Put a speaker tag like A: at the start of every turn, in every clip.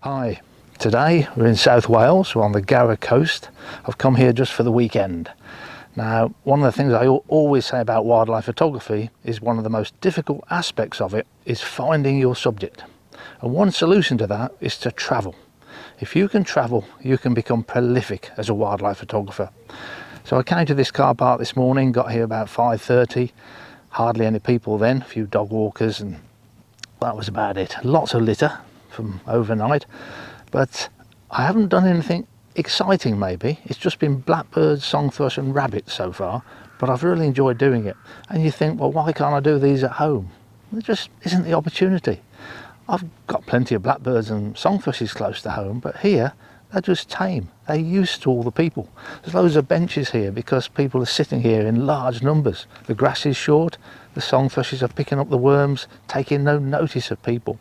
A: Hi, today we're in South Wales, we're on the Gower coast. I've come here just for the weekend. Now, one of the things I always say about wildlife photography is one of the most difficult aspects of it is finding your subject. And one solution to that is to travel. If you can travel, you can become prolific as a wildlife photographer. So I came to this car park this morning, got here about 5:30, hardly any people then, a few dog walkers, and that was about it. Lots of litter from overnight, but I haven't done anything exciting. Maybe it's just been blackbirds, song thrush and rabbits so far, but I've really enjoyed doing it. And you think, well, why can't I do these at home? There just isn't the opportunity. I've got plenty of blackbirds and song thrushes close to home, but here they're just tame. They're used to all the people. There's loads of benches here because people are sitting here in large numbers. The grass is short, the song thrushes are picking up the worms, taking no notice of people.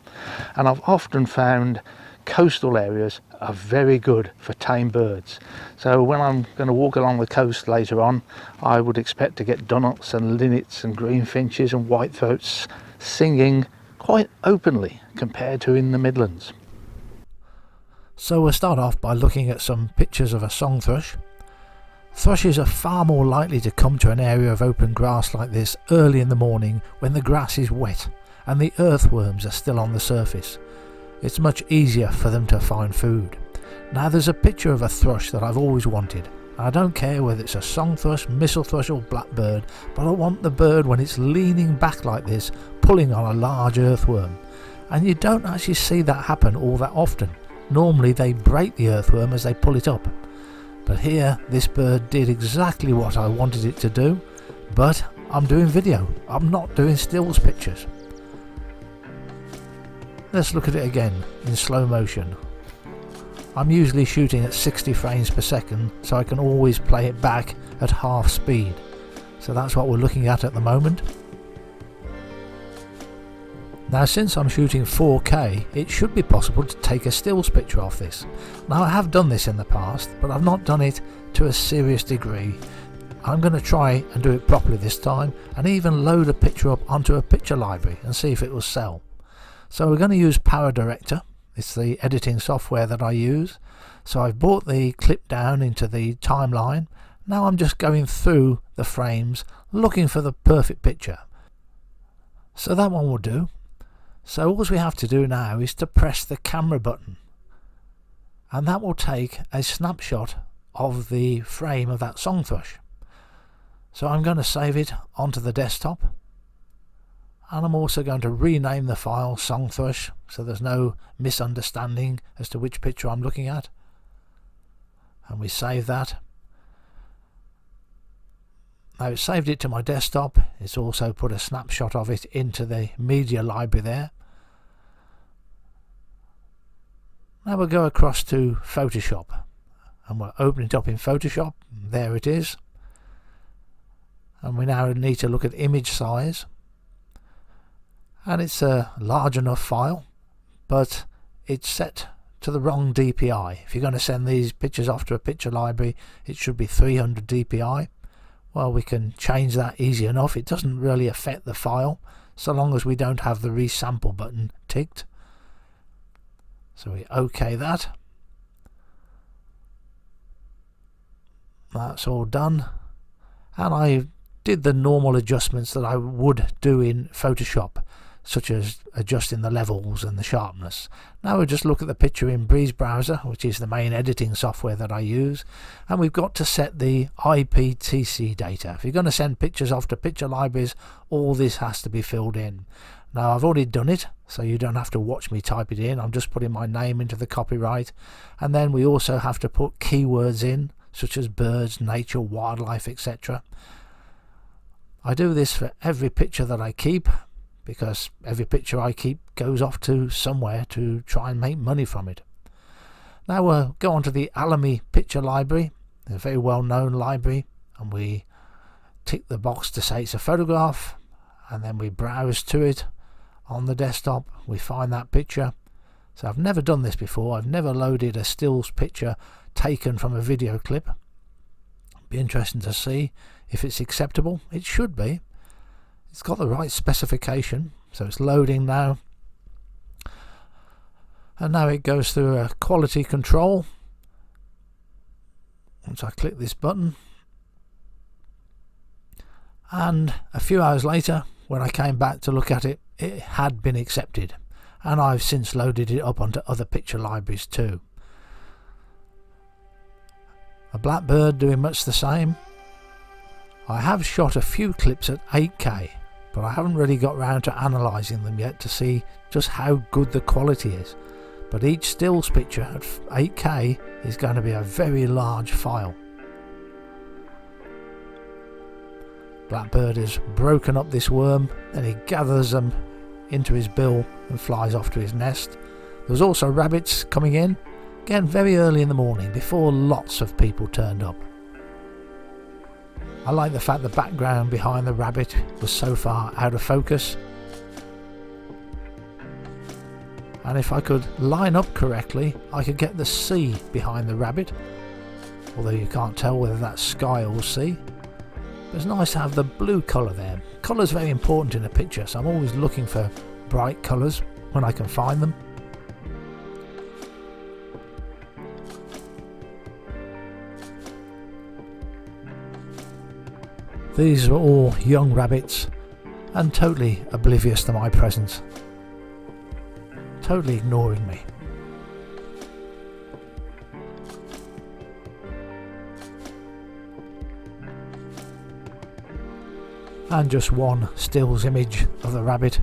A: And I've often found coastal areas are very good for tame birds. So when I'm going to walk along the coast later on, I would expect to get dunnocks and linnets and greenfinches and whitethroats singing quite openly compared to in the Midlands.
B: So we'll start off by looking at some pictures of a song thrush. Thrushes are far more likely to come to an area of open grass like this early in the morning when the grass is wet and the earthworms are still on the surface. It's much easier for them to find food. Now there's a picture of a thrush that I've always wanted. I don't care whether it's a song thrush, missel thrush or blackbird, but I want the bird when it's leaning back like this, pulling on a large earthworm. And you don't actually see that happen all that often. Normally they break the earthworm as they pull it up. But here this bird did exactly what I wanted it to do, but I'm doing video. I'm not doing stills pictures. Let's look at it again in slow motion. I'm usually shooting at 60 frames per second, so I can always play it back at half speed. So that's what we're looking at the moment. Now since I'm shooting 4K, it should be possible to take a stills picture of this. Now I have done this in the past, but I've not done it to a serious degree. I'm going to try and do it properly this time, and even load a picture up onto a picture library and see if it will sell. So we're going to use Power Director. It's the editing software that I use. So I've brought the clip down into the timeline. Now I'm just going through the frames looking for the perfect picture. So that one will do. So all we have to do now is to press the camera button, and that will take a snapshot of the frame of that song thrush. So I'm going to save it onto the desktop, and I'm also going to rename the file song thrush so there's no misunderstanding as to which picture I'm looking at. And we save that. Now it's saved it to my desktop. It's also put a snapshot of it into the media library there. Now we'll go across to Photoshop, and we'll open it up in Photoshop. There it is. And we now need to look at image size. And it's a large enough file, but it's set to the wrong DPI. If you're going to send these pictures off to a picture library, it should be 300 DPI. Well, we can change that easy enough. It doesn't really affect the file so long as we don't have the resample button ticked. So we OK that. That's all done, and I did the normal adjustments that I would do in Photoshop, such as adjusting the levels and the sharpness. Now we'll just look at the picture in Breeze Browser, which is the main editing software that I use, and we've got to set the IPTC data. If you're going to send pictures off to picture libraries, all this has to be filled in. Now I've already done it, so you don't have to watch me type it in. I'm just putting my name into the copyright, and then we also have to put keywords in, such as birds, nature, wildlife, etc. I do this for every picture that I keep, because every picture I keep goes off to somewhere to try and make money from it. Now we'll go on to the Alamy picture library, a very well known library, and we tick the box to say it's a photograph, and then we browse to it on the desktop. We find that picture. So I've never done this before. I've never loaded a stills picture taken from a video clip. Be interesting to see if it's acceptable. It should be. It's got the right specification, so it's loading now. And now it goes through a quality control. Once I click this button, and a few hours later when I came back to look at it, it had been accepted, and I've since loaded it up onto other picture libraries too. A Blackbird doing much the same. I have shot a few clips at 8K, but I haven't really got round to analysing them yet to see just how good the quality is. But each stills picture at 8K is going to be a very large file. Blackbird has broken up this worm, then he gathers them into his bill and flies off to his nest. There's also rabbits coming in, again very early in the morning before lots of people turned up. I like the fact the background behind the rabbit was so far out of focus. And if I could line up correctly, I could get the sea behind the rabbit, although you can't tell whether that's sky or sea. But it's nice to have the blue colour there. Colour's very important in a picture, so I'm always looking for bright colours when I can find them. These are all young rabbits and totally oblivious to my presence. Totally ignoring me. And just one stills image of the rabbit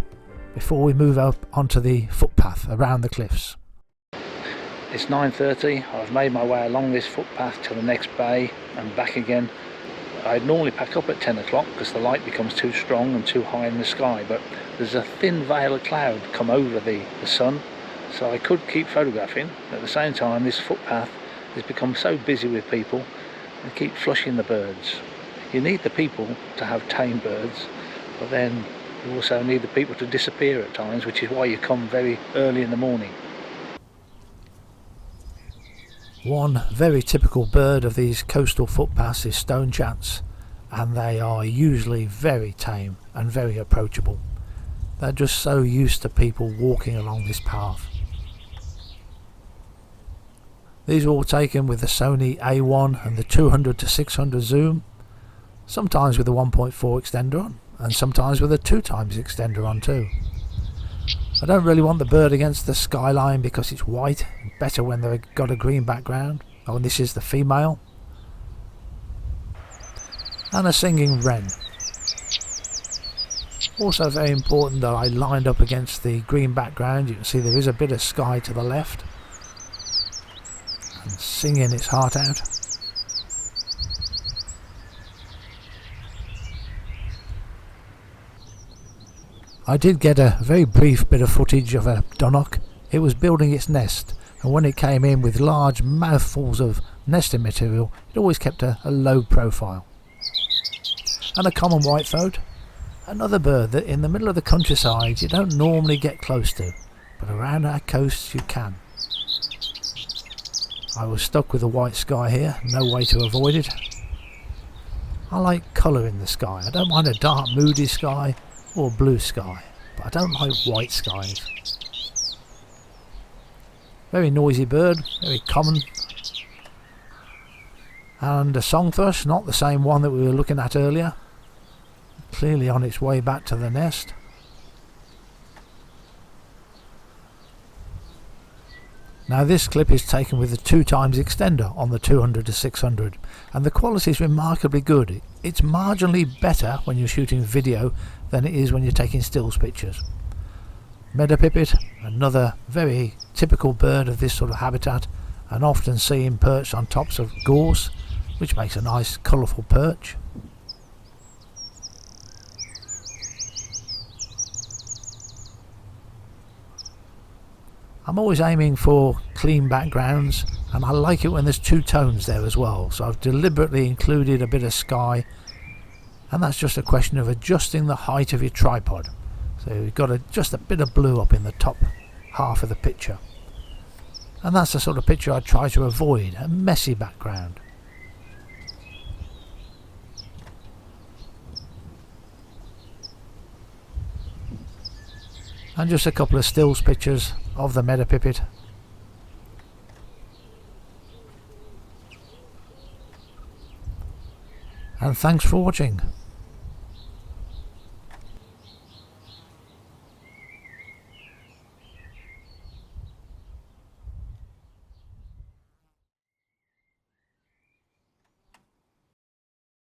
B: before we move up onto the footpath around the cliffs.
A: It's 9:30. I've made my way along this footpath to the next bay and back again. I'd normally pack up at 10 o'clock because the light becomes too strong and too high in the sky, but there's a thin veil of cloud come over the sun, so I could keep photographing. At the same time, this footpath has become so busy with people and keep flushing the birds. You need the people to have tame birds, but then you also need the people to disappear at times, which is why you come very early in the morning.
B: One very typical bird of these coastal footpaths is stonechats, and they are usually very tame and very approachable. They're just so used to people walking along this path. These are all taken with the Sony A1 and the 200-600 zoom, sometimes with a 1.4 extender on, and sometimes with a 2x extender on too. I don't really want the bird against the skyline because it's white, better when they've got a green background. Oh, and this is the female. And a singing wren. Also very important that I lined up against the green background. You can see there is a bit of sky to the left. And singing its heart out. I did get a very brief bit of footage of a dunnock. It was building its nest, and when it came in with large mouthfuls of nesting material, it always kept a low profile. And a common white-throat, another bird that in the middle of the countryside you don't normally get close to, but around our coasts you can. I was stuck with the white sky here, no way to avoid it. I like colour in the sky. I don't mind a dark moody sky or blue sky, but I don't like white skies. Very noisy bird, very common. And a song thrush, not the same one that we were looking at earlier. Clearly on its way back to the nest. Now this clip is taken with the 2x extender on the 200-600, and the quality is remarkably good. It's marginally better when you're shooting video than it is when you're taking stills pictures. Meadowpipit, another very typical bird of this sort of habitat, and often seen perched on tops of gorse, which makes a nice colourful perch. I'm always aiming for clean backgrounds, and I like it when there's two tones there as well, so I've deliberately included a bit of sky, and that's just a question of adjusting the height of your tripod. So you've got just a bit of blue up in the top half of the picture, and that's the sort of picture I try to avoid, a messy background. And just a couple of stills pictures of the meadowpipit and thanks for watching.